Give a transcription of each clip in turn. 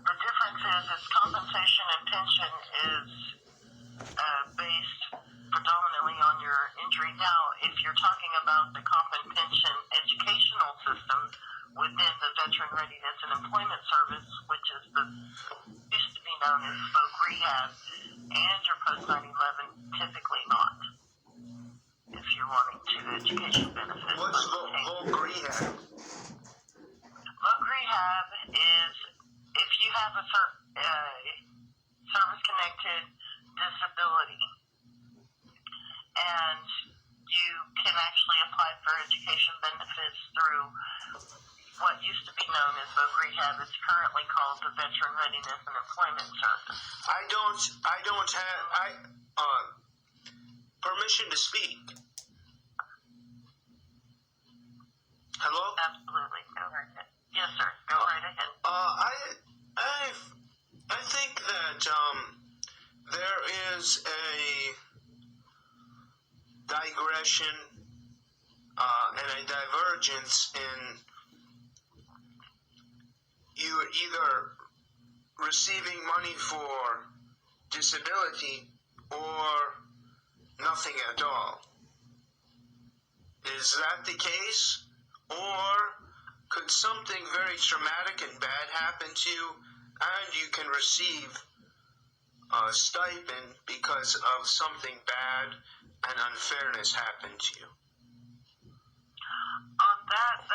The difference is compensation and pension is based predominantly on your injury. Now, if you're talking about the comp and pension educational system within the Veteran Readiness and Employment Service, which is used to be known as Voc Rehab, and your post 9/11, typically not. If you're wanting to education benefits. What's Voc Rehab? Voc Rehab is if you have a service-connected disability, and you can actually apply for education benefits through what used to be known as Voc Rehab. It's currently called the Veteran Readiness and Employment Service. I don't have permission to speak. Hello? Absolutely. Go right ahead. Yes, sir. Go right ahead. I think that there is a digression and a divergence in you either receiving money for disability or nothing at all. Is that the case? Or could something very traumatic and bad happen to you and you can receive a stipend because of something bad and unfairness happened to you? On that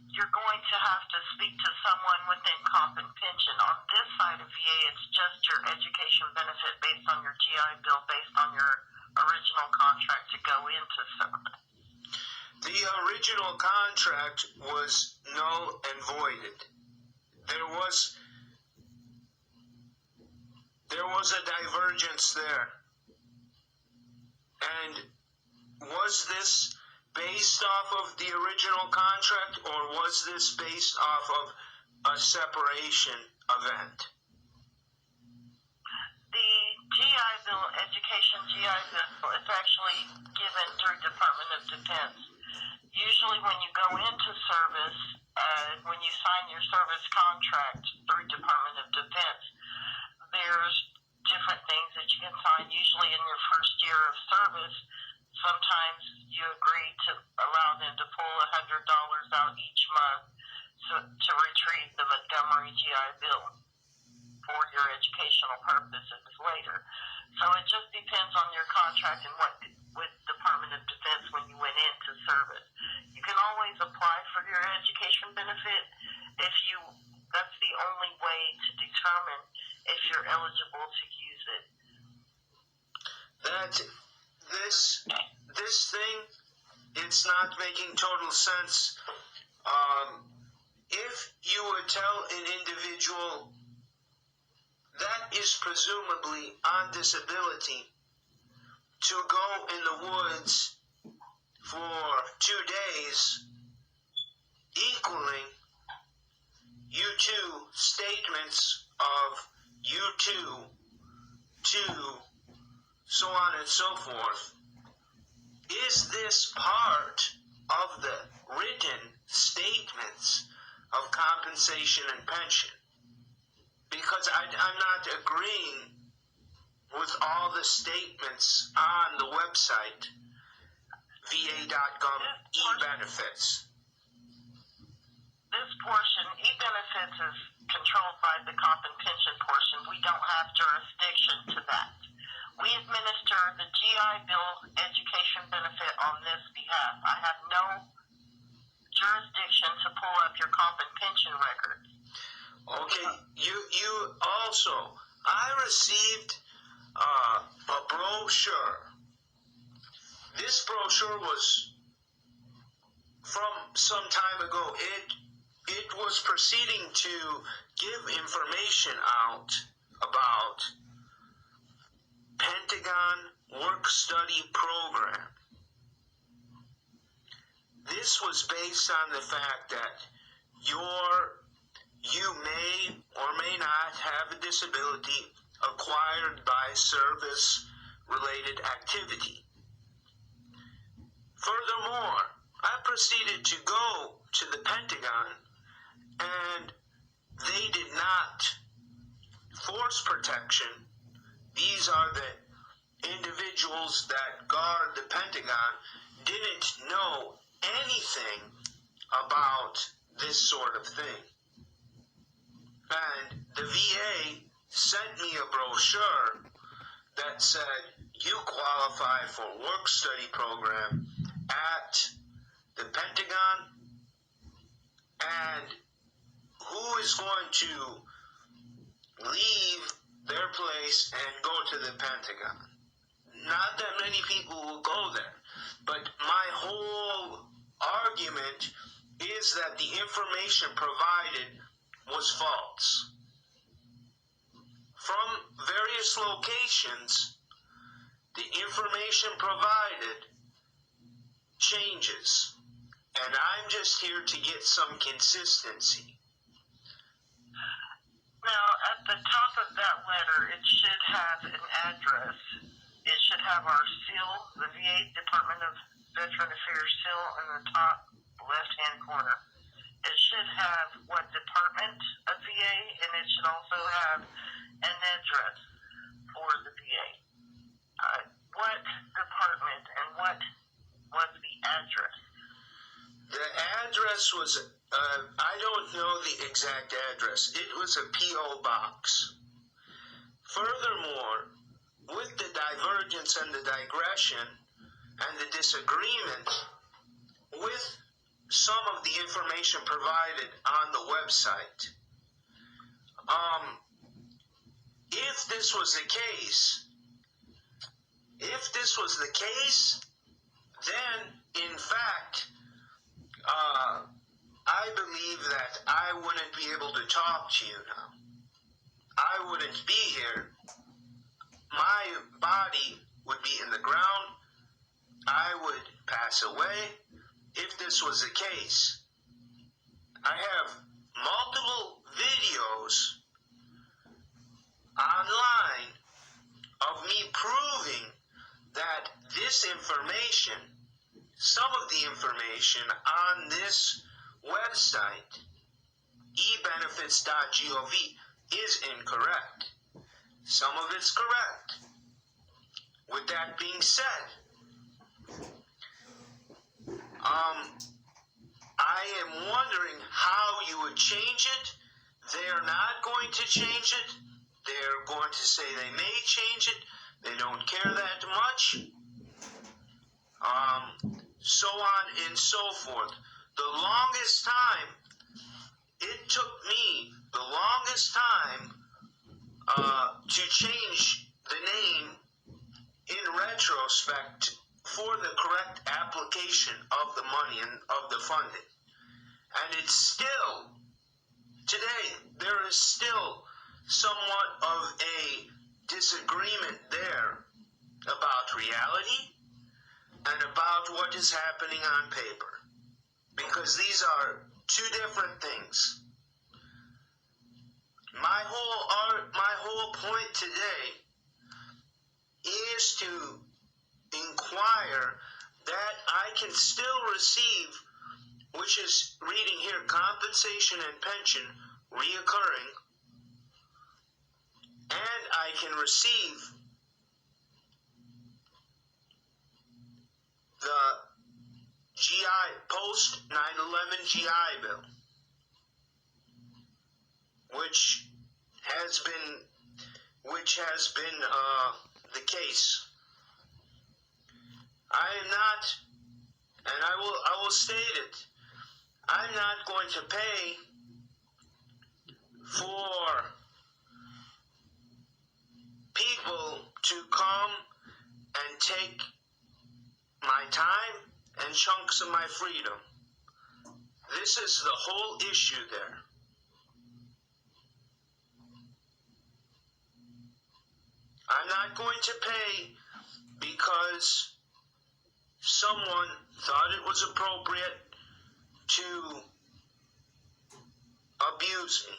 you're going to have to speak to someone within comp and pension. On this side of VA, it's just your education benefit based on your GI Bill, based on your original contract to go into service. The original contract was null and voided. There was a divergence there. And was this based off of the original contract, or was this based off of a separation event? The GI Bill, Education GI Bill, is actually given through Department of Defense. Usually when you go into service, when you sign your service contract through Department of Defense, there's different things that you can sign. Usually in your first year of service, sometimes you agree to allow them to pull $100 out each month to retrieve the Montgomery GI Bill for your educational purposes later. So it just depends on your contract and what with Department of Defense when you went into service. You can always apply for your education benefit that's the only way to determine if you're eligible to use it. That this thing, it's not making total sense. If you would tell an individual that is presumably on disability to go in the woods for 2 days, equaling U2 statements of U2 to so on and so forth, is this part of the written statements of compensation and pension? Because I'm not agreeing with all the statements on the website, va.gov e-benefits. This portion, e-benefits, is controlled by the comp and pension portion. We don't have jurisdiction to that. We administer the GI Bill education benefit on this behalf. I have no jurisdiction to pull up your comp and pension records. Okay, you also, I received a brochure. This brochure was from some time ago. It was proceeding to give information out about Pentagon Work Study Program. This was based on the fact that you may or may not have a disability acquired by service-related activity. Furthermore, I proceeded to go to the Pentagon, and they did not Force protection, these are the individuals that guard the Pentagon, didn't know anything about this sort of thing. And the VA sent me a brochure that said, you qualify for work study program at the Pentagon, and who is going to leave their place and go to the Pentagon? Not that many people will go there, but my whole argument is that the information provided was false. From various locations, the information provided changes, and I'm just here to get some consistency. Now, at the top of that letter, it should have an address. It should have our seal, the VA Department of Veteran Affairs seal in the top left-hand corner. It should have what department of VA, and it should also have an address for the VA. What department and what was the address? The address was, I don't know the exact address. It was a P.O. box. Furthermore, with the divergence and the digression and the disagreement with some of the information provided on the website, if this was the case, then in fact, I believe that I wouldn't be able to talk to you now. I wouldn't be here. My body would be in the ground. I would pass away if this was the case. I have multiple videos online of me proving that this information, some of the information on this website, ebenefits.gov, is incorrect. Some of it's correct. With that being said, I am wondering how you would change it. They're not going to change it. They're going to say they may change it. They don't care that much. So on and so forth. The longest time, it took me the longest time to change the name in retrospect for the correct application of the money and of the funding. And it's still, today, there is still somewhat of a disagreement there about reality and about what is happening on paper. Because these are two different things. My whole point today is to inquire that I can still receive, which is reading here, compensation and pension reoccurring, and I can receive the GI, post 9/11 GI Bill, which has been the case. I am not, and I will state it, I'm not going to pay for people to come and take my time and chunks of my freedom. This is the whole issue there. I'm not going to pay because someone thought it was appropriate to abuse me.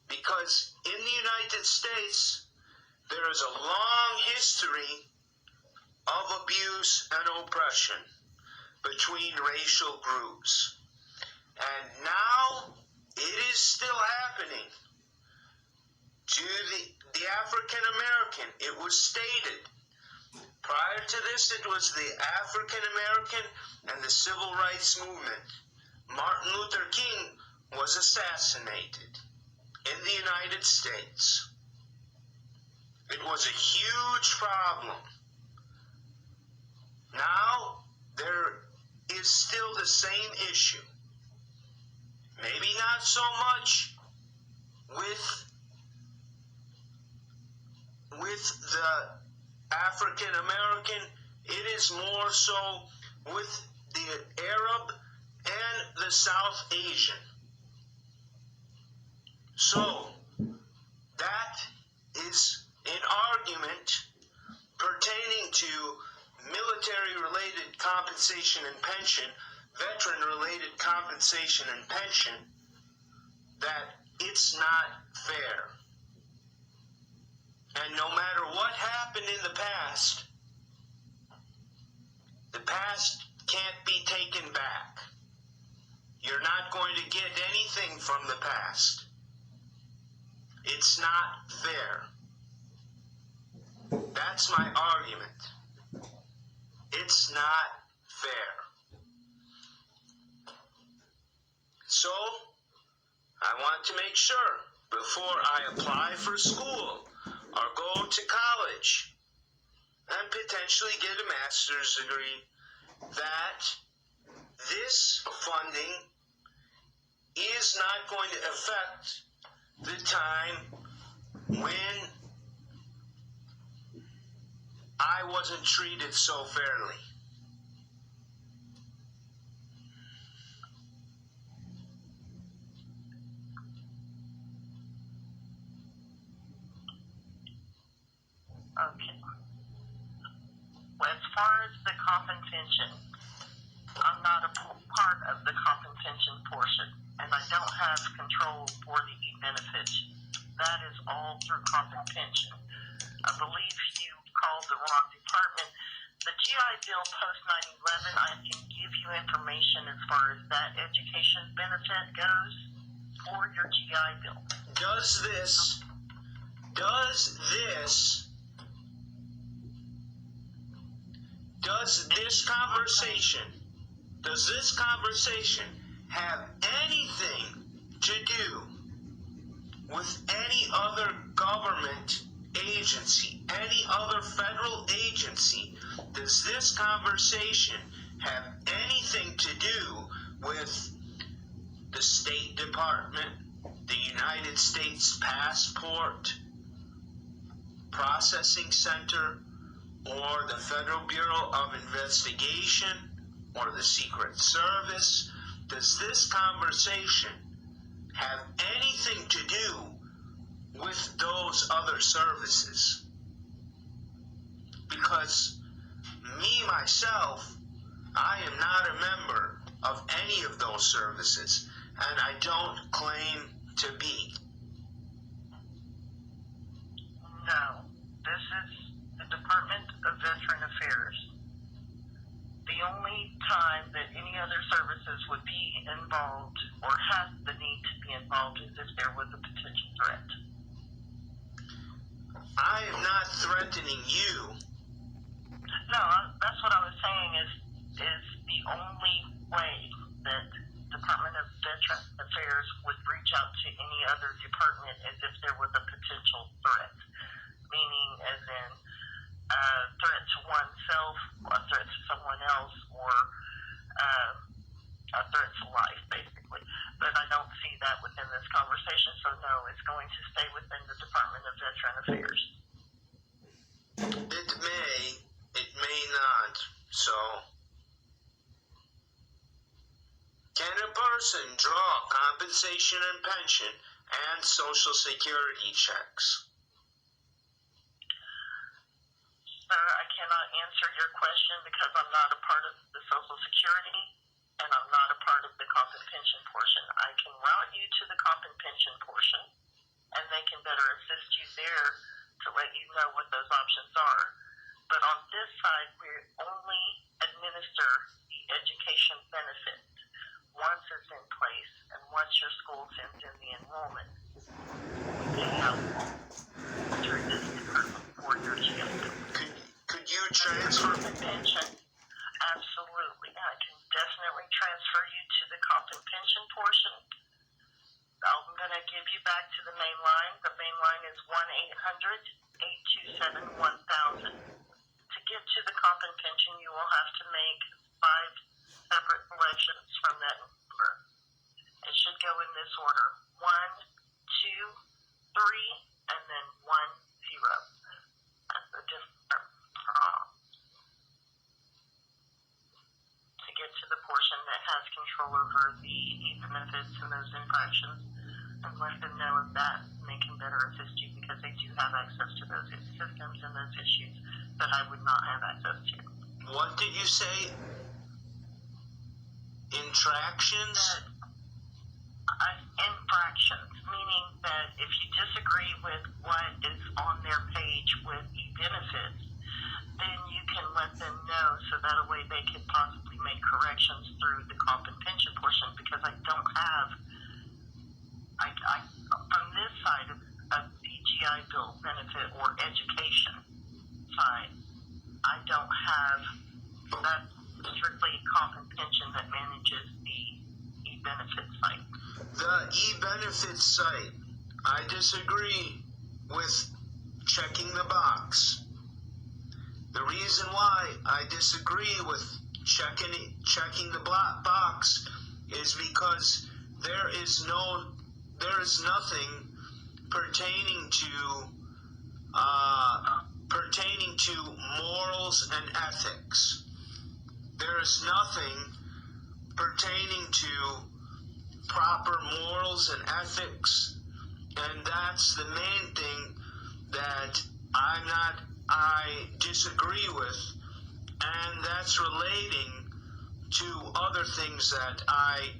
Because in the United States, there is a long history of abuse and oppression between racial groups. And now it is still happening. African American. It was stated. Prior to this, it was the African American and the Civil Rights Movement. Martin Luther King was assassinated in the United States. It was a huge problem. Now, there is still the same issue. Maybe not so much with the African American. It is more so with the Arab and the South Asian. So, that is an argument pertaining to military-related compensation and pension, veteran-related compensation and pension, that it's not fair. And no matter what happened in the past can't be taken back. You're not going to get anything from the past. It's not fair. That's my argument. It's not fair. So, I want to make sure before I apply for school or go to college and potentially get a master's degree that this funding is not going to affect the time when I wasn't treated so fairly. Okay. Well, as far as the compensation, I'm not a part of the compensation portion, and I don't have control for the benefits. That is all through compensation. I believe you called the wrong department. The GI Bill post 9/11, I can give you information as far as that education benefit goes for your GI Bill. Does this conversation have anything to do with any other government agency, any other federal agency? Does this conversation have anything to do with the State Department, the United States Passport Processing Center, or the Federal Bureau of Investigation, or the Secret Service? Does this conversation have anything to do with those other services? Because me, myself, I am not a member of any of those services, and I don't claim to be. No, this is the Department of Veteran Affairs. The only time that any other services would be involved or has the need to be involved is if there was a potential threat. I am not threatening you. No, that's what I was saying is the only way that Department of Veteran Affairs would reach out to any other department is if there was a potential threat, meaning as in a threat to oneself, a threat to someone else, or a threat to life, basically. But I don't see that within this conversation, so no, it's going to stay within the Department of Veteran Affairs. It may not. So, can a person draw compensation and pension and Social Security checks? Sir, I cannot answer your question because I'm not a part of the Social Security and I'm not a part of the comp and pension portion. I can route you to the comp and pension portion and they can better assist you there to let you know what those options are. But on this side, we only administer the education benefit once it's in place and once your school sends in the enrollment. We pay out through this give you back to the main line. The main line is 1-800-827-1000. To get to the comp and pension, you will have to make 5 separate selections from that number. It should go in this order: 1, 2, 3, and then 1, 0. That's a different to get to the portion that has control over the benefits and those infractions, and let them know of that, and they can better assist you because they do have access to those systems and those issues that I would not have access to. What did you say? Infractions? Infractions, meaning that if you disagree with what is on their page with e-benefits, then you can let them know so that way they could possibly make corrections through the comp and pension portion, because I don't have, on this side of the GI Bill benefit or education side, I don't have that strictly comp and pension that manages the e-benefit site. The e-benefits site, I disagree with checking the box. The reason why I disagree with checking the box is because there is nothing pertaining to morals and ethics. There is nothing pertaining to proper morals and ethics, and that's the main thing that I disagree with, and that's relating to other things that I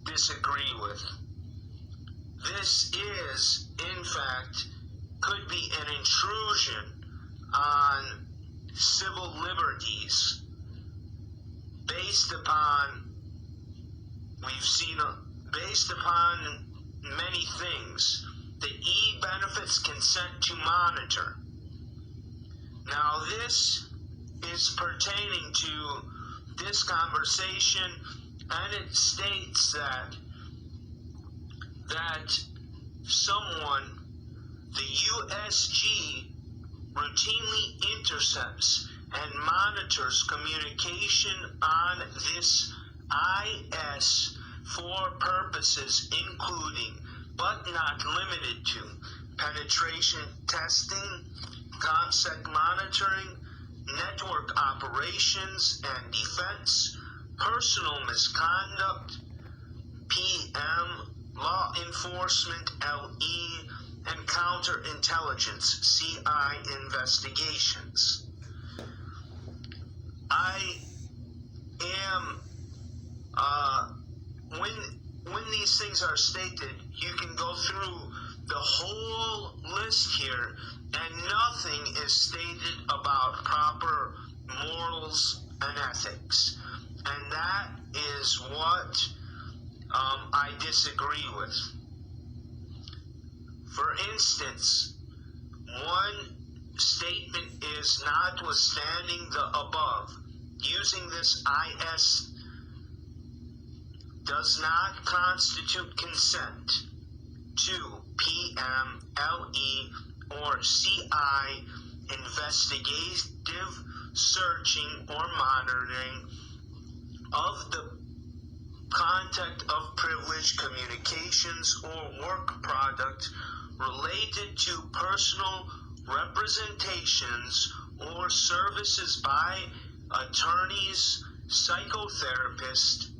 disagree with. This is, in fact, could be an intrusion on civil liberties based upon many things. The e-benefits consent to monitor. Now this is pertaining to this conversation, and it states that someone, the USG, routinely intercepts and monitors communication on this IS for purposes including, but not limited to, penetration testing, ComSec monitoring, network operations and defense, personal misconduct, PM, law enforcement, LE, and counterintelligence, CI investigations. I am, when these things are stated, you can go through the whole list here, and nothing is stated about proper morals and ethics. And that is what I disagree with. For instance, one statement is, notwithstanding the above, using this IS does not constitute consent to PM, LE, or CI investigative searching or monitoring of the content of privileged communications or work product related to personal representations or services by attorneys, psychotherapists,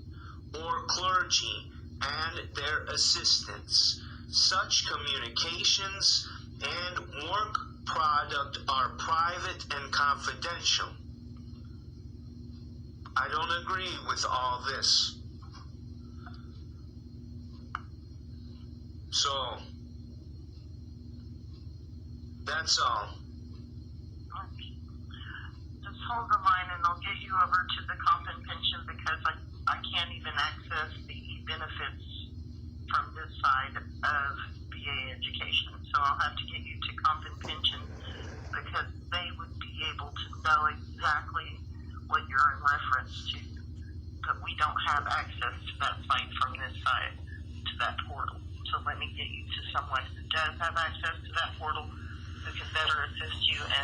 or clergy and their assistants. Such communications and work product are private and confidential. I don't agree with all this. So, that's all. Just hold the line and I'll get you over to the comp and pension, because I can't even access the benefits from this side of VA education. So I'll have to get you to comp and pension, because they would be able to know exactly what you're in reference to. But we don't have access to that site from this side, to that portal. So let me get you to someone who does have access to that portal, who can better assist you and